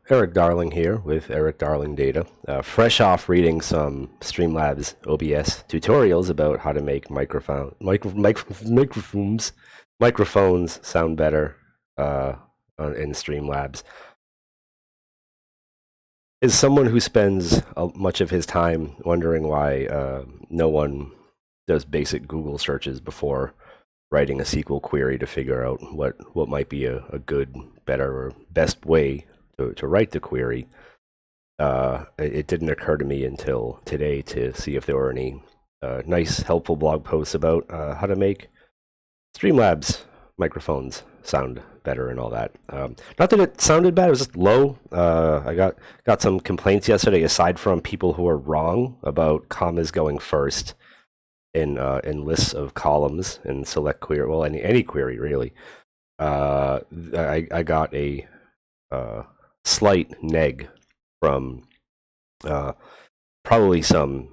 Eric Darling here with Eric Darling Data. Fresh off reading some Streamlabs OBS tutorials about how to make microphones sound better in Streamlabs. As someone who spends much of his time wondering why no one does basic Google searches before writing a SQL query to figure out what might be a good, better, or best way to write the query, it didn't occur to me until today to see if there were any nice, helpful blog posts about how to make Streamlabs microphones sound better and all that. Not that it sounded bad; it was just low. I got some complaints yesterday, aside from people who are wrong about commas going first in lists of columns in select query. Well, any query really. I got a slight neg from probably some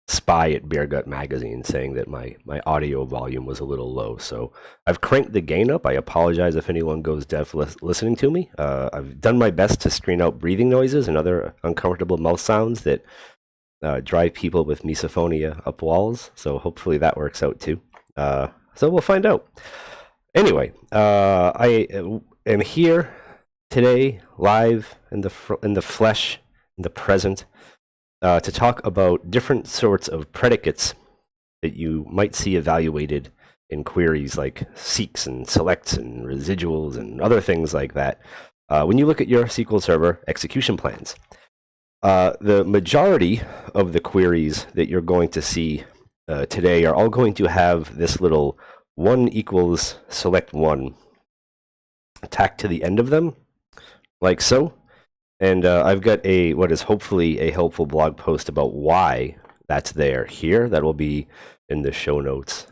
spy at Beer Gut Magazine saying that my audio volume was a little low. So I've cranked the gain up. I apologize if anyone goes deaf listening to me. I've done my best to screen out breathing noises and other uncomfortable mouth sounds that drive people with misophonia up walls. So hopefully that works out too. So we'll find out. Anyway, I am here today, live in the flesh, in the present, to talk about different sorts of predicates that you might see evaluated in queries like seeks and selects and residuals and other things like that when you look at your SQL Server execution plans. The majority of the queries that you're going to see today are all going to have this little 1 equals select 1 tacked to the end of them, like so. And I've got what is hopefully a helpful blog post about why that's there here. That will be in the show notes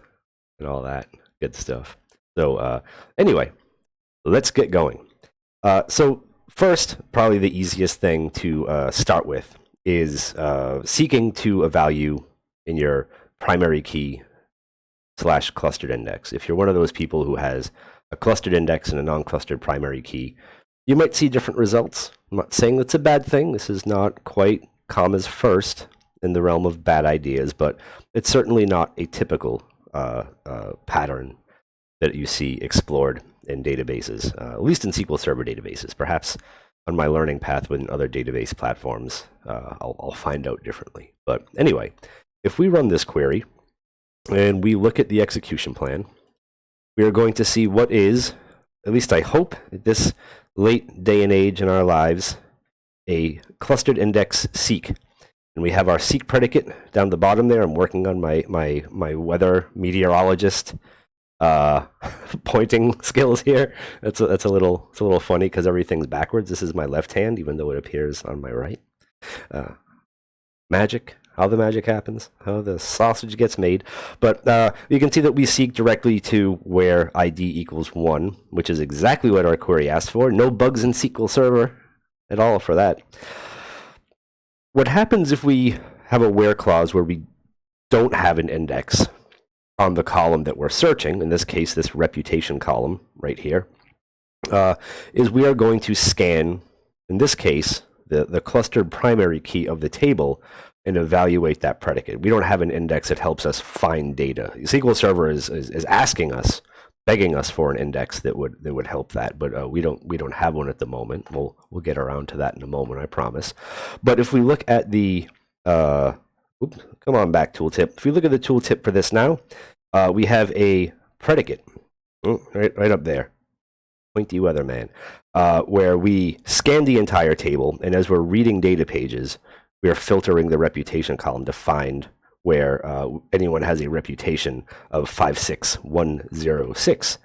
and all that good stuff. So anyway, let's get going. So first, probably the easiest thing to start with is seeking to a value in your primary key / clustered index. If you're one of those people who has a clustered index and a non-clustered primary key, you might see different results. I'm not saying that's a bad thing. This is not quite commas first in the realm of bad ideas, but it's certainly not a typical pattern that you see explored in databases, at least in SQL Server databases. Perhaps on my learning path within other database platforms, I'll find out differently. But anyway, if we run this query and we look at the execution plan, we are going to see what is, at least I hope, at this late day and age in our lives, a clustered index seek. And we have our seek predicate down the bottom there. I'm working on my weather meteorologist pointing skills here. That's a little funny because everything's backwards. This is my left hand, even though it appears on my right. Magic. How the magic happens, how the sausage gets made. But you can see that we seek directly to where ID equals 1, which is exactly what our query asked for. No bugs in SQL Server at all for that. What happens if we have a where clause where we don't have an index on the column that we're searching, in this case, this reputation column right here, is we are going to scan, in this case, the clustered primary key of the table and evaluate that predicate. We don't have an index that helps us find data. SQL Server is asking us, begging us for an index that would help that, but we don't have one at the moment. We'll get around to that in a moment, I promise. But if we look at the come on back tooltip. If we look at the tooltip for this now, we have a predicate right up there, pointy weatherman, where we scan the entire table, and as we're reading data pages, we are filtering the reputation column to find where anyone has a reputation of 56106.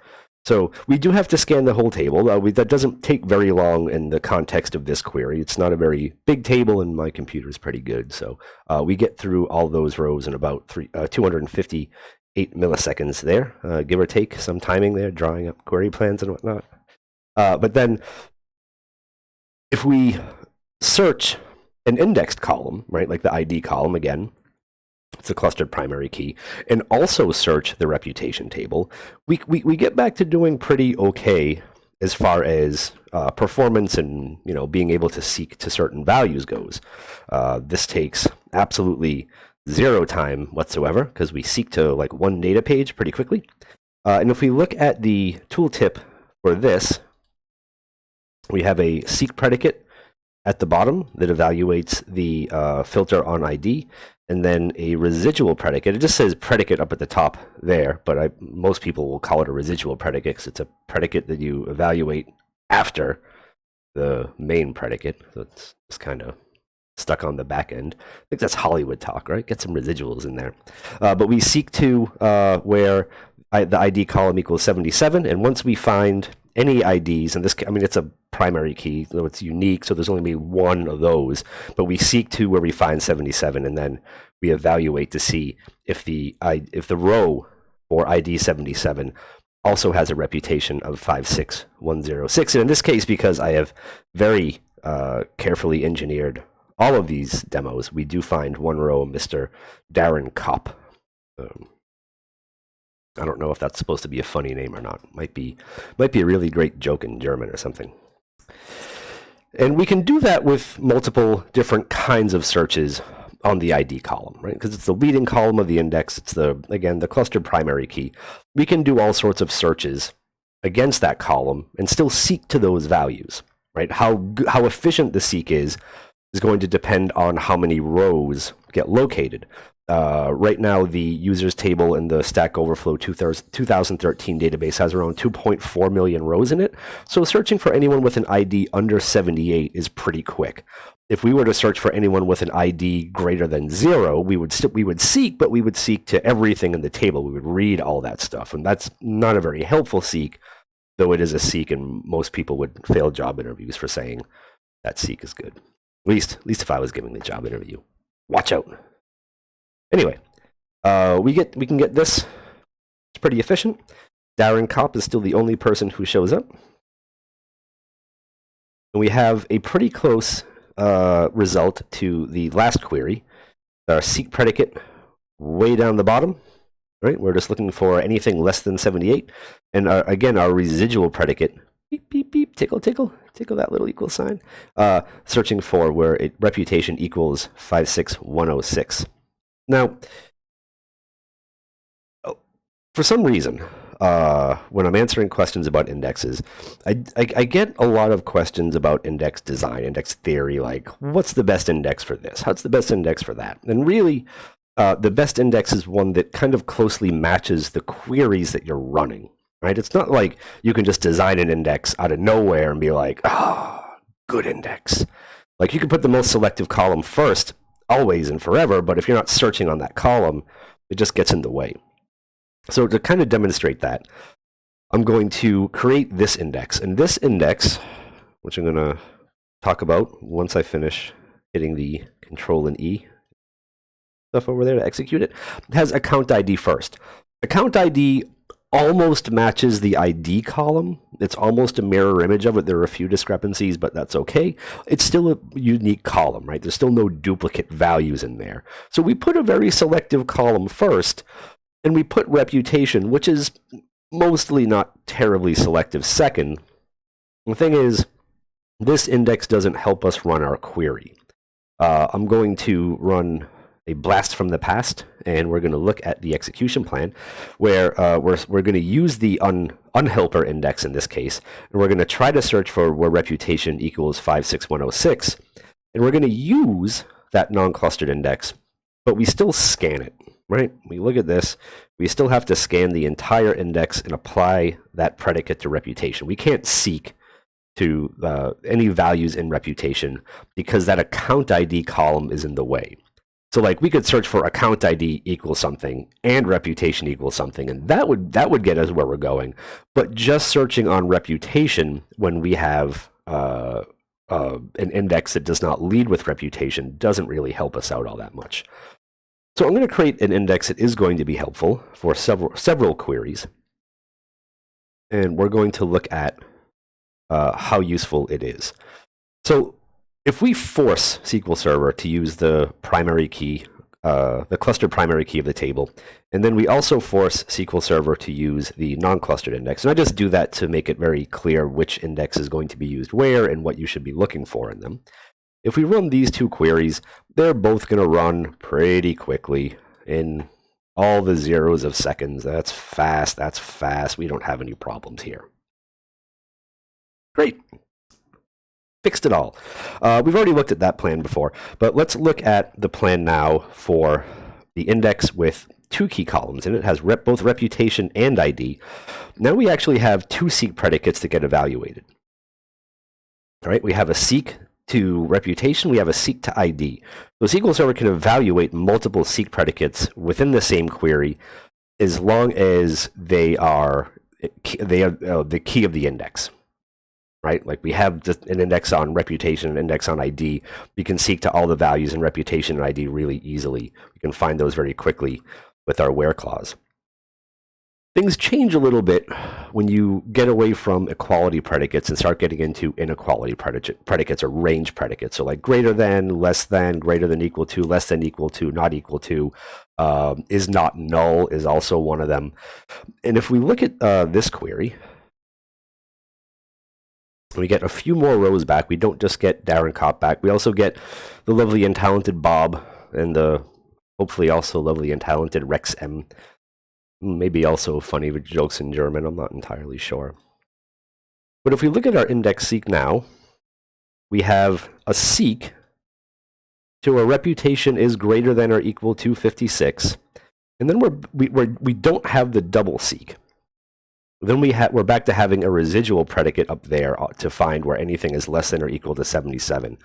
So we do have to scan the whole table. That doesn't take very long in the context of this query. It's not a very big table, and my computer is pretty good. So we get through all those rows in about 258 milliseconds there, give or take some timing there, drawing up query plans and whatnot. But then if we search an indexed column, right, like the ID column again, it's a clustered primary key, and also search the reputation table, we get back to doing pretty okay as far as performance and being able to seek to certain values goes. This takes absolutely zero time whatsoever because we seek to like one data page pretty quickly. And if we look at the tooltip for this, we have a seek predicate at the bottom that evaluates the filter on ID, and then a residual predicate. It just says predicate up at the top there, but most people will call it a residual predicate because it's a predicate that you evaluate after the main predicate. So it's just kind of stuck on the back end. I think that's Hollywood talk, right? Get some residuals in there. But we seek to where the ID column equals 77, and once we find any IDs, and it's a primary key, so it's unique, so there's only maybe one of those, but we seek to where we find 77, and then we evaluate to see if the row for ID 77 also has a reputation of 56106. And in this case, because I have very carefully engineered all of these demos, we do find one row, Mr. Darren Kopp. I don't know if that's supposed to be a funny name or not. Might be a really great joke in German or something. And we can do that with multiple different kinds of searches on the ID column, right? Because it's the leading column of the index. It's the clustered primary key. We can do all sorts of searches against that column and still seek to those values, right? How efficient the seek is going to depend on how many rows get located. Right now, the users table in the Stack Overflow 2013 database has around 2.4 million rows in it. So searching for anyone with an ID under 78 is pretty quick. If we were to search for anyone with an ID greater than 0, we would seek, but we would seek to everything in the table. We would read all that stuff, and that's not a very helpful seek, though it is a seek, and most people would fail job interviews for saying that seek is good. At least if I was giving the job interview. Watch out. Anyway, we can get this. It's pretty efficient. Darren Kopp is still the only person who shows up. And we have a pretty close result to the last query. Our seek predicate way down the bottom. Right? We're just looking for anything less than 78. And again, our residual predicate, beep, beep, beep, tickle, tickle, tickle that little equal sign, searching for where reputation equals 56106. Now, for some reason, when I'm answering questions about indexes, I get a lot of questions about index design, index theory, like, what's the best index for this? What's the best index for that? And really, the best index is one that kind of closely matches the queries that you're running, right? It's not like you can just design an index out of nowhere and be like, good index. Like, you can put the most selective column first, always and forever, but if you're not searching on that column, it just gets in the way. So to kind of demonstrate that, I'm going to create this index. And this index, which I'm going to talk about once I finish hitting the Control and E stuff over there to execute it, has account ID first. Account ID almost matches the ID column. It's almost a mirror image of it. There are a few discrepancies, but that's okay. It's still a unique column, right? There's still no duplicate values in there. So we put a very selective column first, and we put reputation, which is mostly not terribly selective, second. The thing is, this index doesn't help us run our query. I'm going to run a blast from the past, and we're going to look at the execution plan where we're going to use the unhelper index in this case, and we're going to try to search for where reputation equals 56106, and we're going to use that non-clustered index, but we still scan it, right? We look at this, we still have to scan the entire index and apply that predicate to reputation. We can't seek to any values in reputation because that account ID column is in the way. So like we could search for account ID equals something and reputation equals something, and that would get us where we're going. But just searching on reputation when we have an index that does not lead with reputation doesn't really help us out all that much. So I'm going to create an index that is going to be helpful for several queries, and we're going to look at how useful it is. So if we force SQL Server to use the primary key the clustered primary key of the table. And then we also force SQL Server to use the non-clustered index. And I just do that to make it very clear which index is going to be used where and what you should be looking for in them. If we run these two queries, they're both going to run pretty quickly in all the zeros of seconds. That's fast. That's fast. We don't have any problems here. Great. Fixed it all. We've already looked at that plan before, but let's look at the plan now for the index with two key columns, and it has both reputation and ID. Now we actually have two seek predicates that get evaluated. All right, we have a seek to reputation, we have a seek to ID. So SQL Server can evaluate multiple seek predicates within the same query as long as they are the key of the index. Right? Like we have just an index on reputation, an index on ID. We can seek to all the values in reputation and ID really easily. We can find those very quickly with our where clause. Things change a little bit when you get away from equality predicates and start getting into inequality predicates or range predicates. So like greater than, less than, greater than equal to, less than equal to, not equal to, is not null is also one of them. And if we look at this query, we get a few more rows back. We don't just get Darren Kopp back. We also get the lovely and talented Bob and the hopefully also lovely and talented Rex M. Maybe also funny jokes in German. I'm not entirely sure. But if we look at our index seek now, we have a seek to a reputation is greater than or equal to 56. And then we don't have the double seek. Then we're back to having a residual predicate up there to find where anything is less than or equal to 77.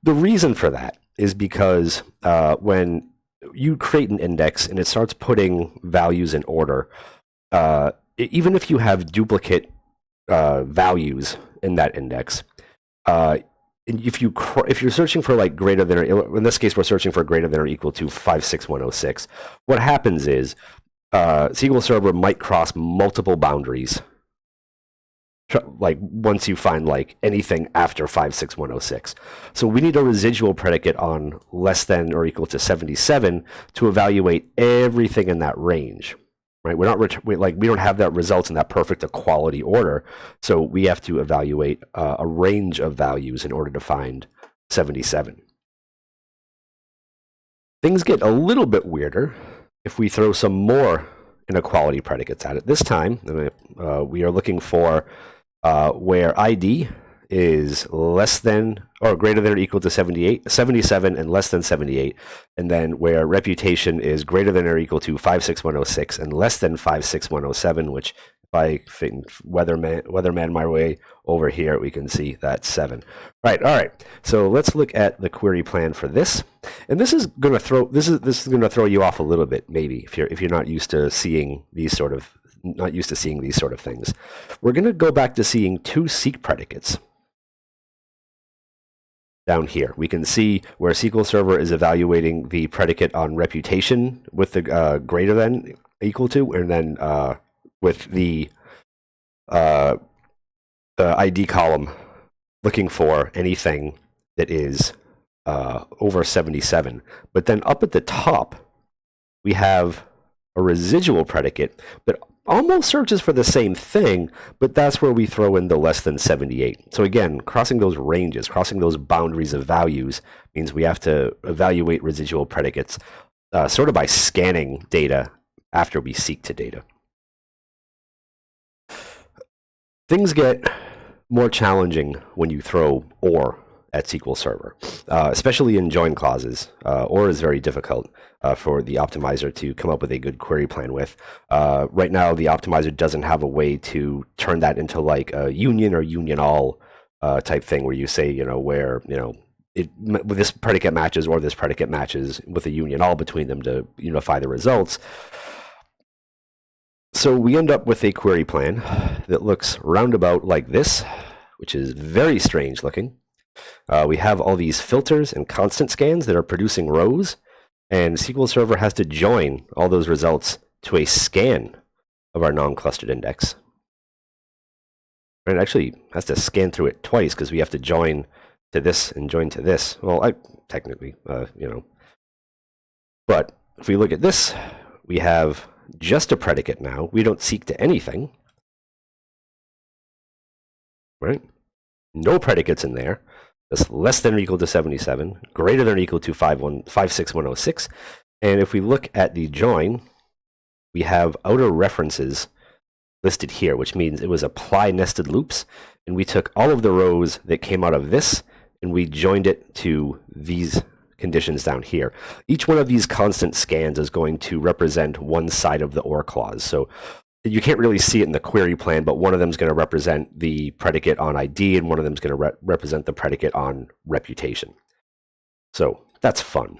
The reason for that is because when you create an index and it starts putting values in order, even if you have duplicate values in that index, if you're searching for like greater than, or in this case we're searching for greater than or equal to 56106, what happens is SQL Server might cross multiple boundaries. Like once you find like anything after 56106. So we need a residual predicate on less than or equal to 77 to evaluate everything in that range. Right? We don't have that results in that perfect equality order. So we have to evaluate a range of values in order to find 77. Things get a little bit weirder if we throw some more inequality predicates at it. This time, we are looking for where ID is less than or greater than or equal to 77 and less than 78, and then where reputation is greater than or equal to 56106 and less than 56107, which if I weatherman my way over here, we can see that's 7. All right. So let's look at the query plan for this, and this is going to throw you off a little bit, maybe if you're not used to seeing these sort of things. We're going to go back to seeing two seek predicates. Down here, we can see where SQL Server is evaluating the predicate on reputation with the greater than equal to, and then with the ID column looking for anything that is over 77. But then up at the top, we have a residual predicate that almost searches for the same thing, but that's where we throw in the less than 78. So again, crossing those ranges, crossing those boundaries of values means we have to evaluate residual predicates sort of by scanning data after we seek to data. Things get more challenging when you throw OR at SQL Server, especially in join clauses. OR is very difficult for the optimizer to come up with a good query plan with. Right now, the optimizer doesn't have a way to turn that into like a union or union all type thing where you say, where, this predicate matches or this predicate matches with a union all between them to unify the results. So we end up with a query plan that looks roundabout like this, which is very strange looking. We have all these filters and constant scans that are producing rows, and SQL Server has to join all those results to a scan of our non-clustered index. And it actually has to scan through it twice because we have to join to this and join to this. Well, technically, But if we look at this, we have just a predicate now. We don't seek to anything, right? No predicates in there. That's less than or equal to 77, greater than or equal to 56106. And if we look at the join, we have outer references listed here, which means it was apply nested loops. And we took all of the rows that came out of this and we joined it to these conditions down here. Each one of these constant scans is going to represent one side of the OR clause. So you can't really see it in the query plan, but one of them is going to represent the predicate on ID, and one of them is going to represent the predicate on reputation. So that's fun.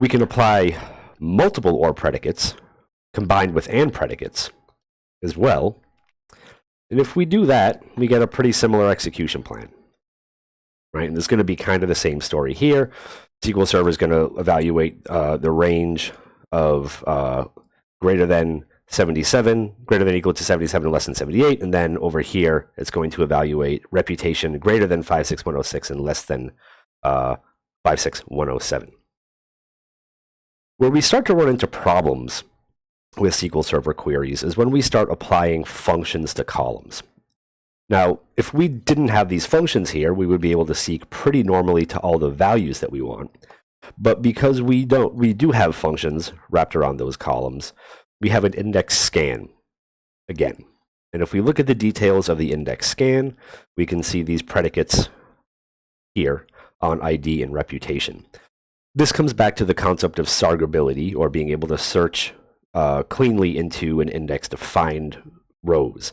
We can apply multiple OR predicates combined with AND predicates as well. And if we do that, we get a pretty similar execution plan, right? And it's going to be kind of the same story here. SQL Server is going to evaluate the range of greater than 77, greater than or equal to 77, less than 78. And then over here, it's going to evaluate reputation greater than 56106 and less than 56107. Where we start to run into problems with SQL Server queries is when we start applying functions to columns. Now, if we didn't have these functions here, we would be able to seek pretty normally to all the values that we want. But because we do have functions wrapped around those columns, we have an index scan again. And if we look at the details of the index scan, we can see these predicates here on ID and reputation. This comes back to the concept of sargability, or being able to search cleanly into an index to find rows.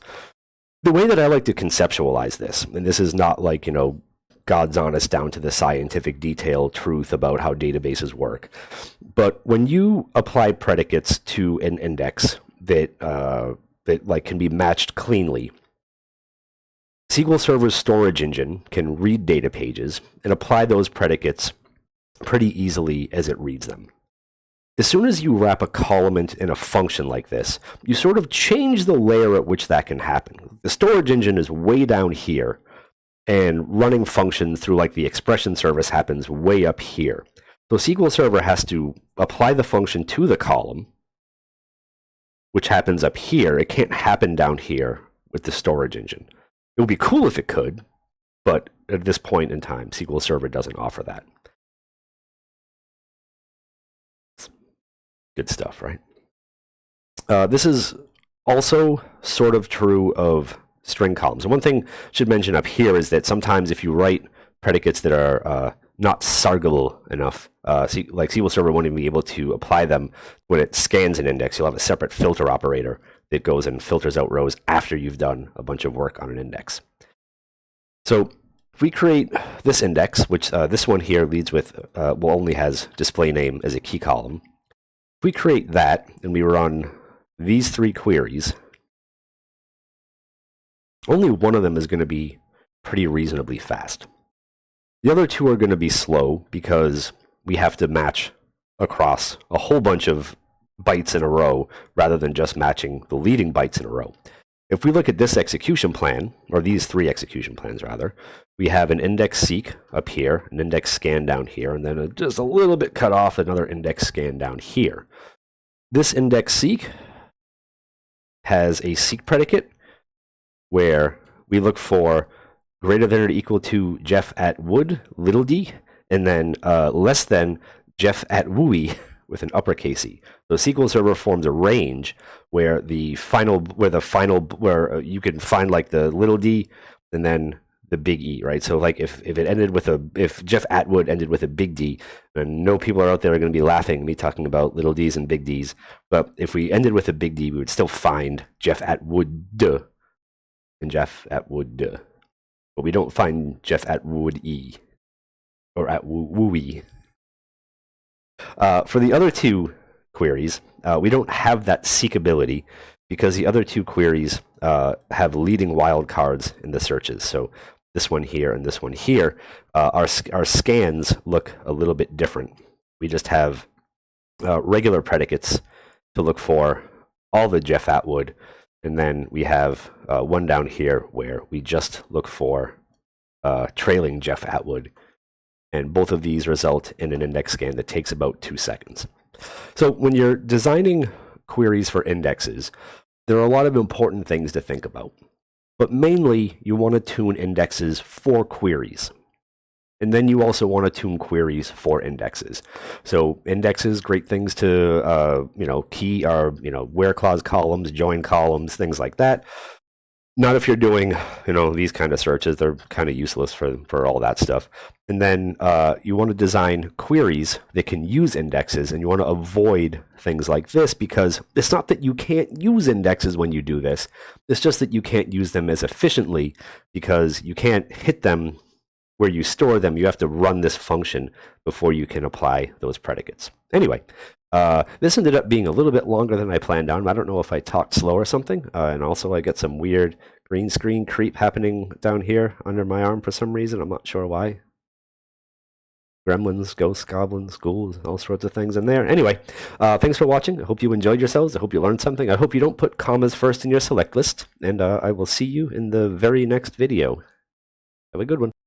The way that I like to conceptualize this, and this is not like, God's honest down to the scientific detail truth about how databases work. But when you apply predicates to an index that can be matched cleanly, SQL Server's storage engine can read data pages and apply those predicates pretty easily as it reads them. As soon as you wrap a column in a function like this, you sort of change the layer at which that can happen. The storage engine is way down here, and running functions through like the expression service happens way up here. So SQL Server has to apply the function to the column, which happens up here. It can't happen down here with the storage engine. It would be cool if it could, but at this point in time, SQL Server doesn't offer that. Good stuff, right? This is also sort of true of string columns. And one thing I should mention up here is that sometimes if you write predicates that are not sargable enough, like SQL Server won't even be able to apply them when it scans an index. You'll have a separate filter operator that goes and filters out rows after you've done a bunch of work on an index. So if we create this index, which this one here leads with, only has display name as a key column. If we create that and we run these three queries, only one of them is going to be pretty reasonably fast. The other two are going to be slow because we have to match across a whole bunch of bytes in a row rather than just matching the leading bytes in a row. If we look at this execution plan, or these three execution plans rather, we have an index seek up here, an index scan down here, and then just a little bit cut off another index scan down here. This index seek has a seek predicate where we look for greater than or equal to Jeff at Wood, little d, and then less than Jeff at Wooey with an uppercase E. So SQL Server forms a range where you can find like the little d and then the big E, right? So like if Jeff Atwood ended with a big D, and no people are out there are going to be laughing at me talking about little d's and big D's, but if we ended with a big D, we would still find Jeff Atwood and Jeff Atwood, but we don't find Jeff Atwood E or at Wooey. For the other two queries, we don't have that seek ability because the other two queries have leading wildcards in the searches. So this one here and this one here, our scans look a little bit different. We just have regular predicates to look for all the Jeff Atwood, and then we have one down here where we just look for trailing Jeff Atwood. And both of these result in an index scan that takes about 2 seconds. So when you're designing queries for indexes, there are a lot of important things to think about. But mainly, you want to tune indexes for queries. And then you also want to tune queries for indexes. So indexes, great things to key are where clause columns, join columns, things like that. Not if you're doing these kind of searches. They're kind of useless for all that stuff. And then you want to design queries that can use indexes, and you want to avoid things like this, because it's not that you can't use indexes when you do this. It's just that you can't use them as efficiently because you can't hit them where you store them. You have to run this function before you can apply those predicates. Anyway, this ended up being a little bit longer than I planned on. I don't know if I talked slow or something. And also I get some weird green screen creep happening down here under my arm for some reason. I'm not sure why. Gremlins, ghosts, goblins, ghouls, all sorts of things in there. Anyway, thanks for watching. I hope you enjoyed yourselves. I hope you learned something. I hope you don't put commas first in your select list. And I will see you in the very next video. Have a good one.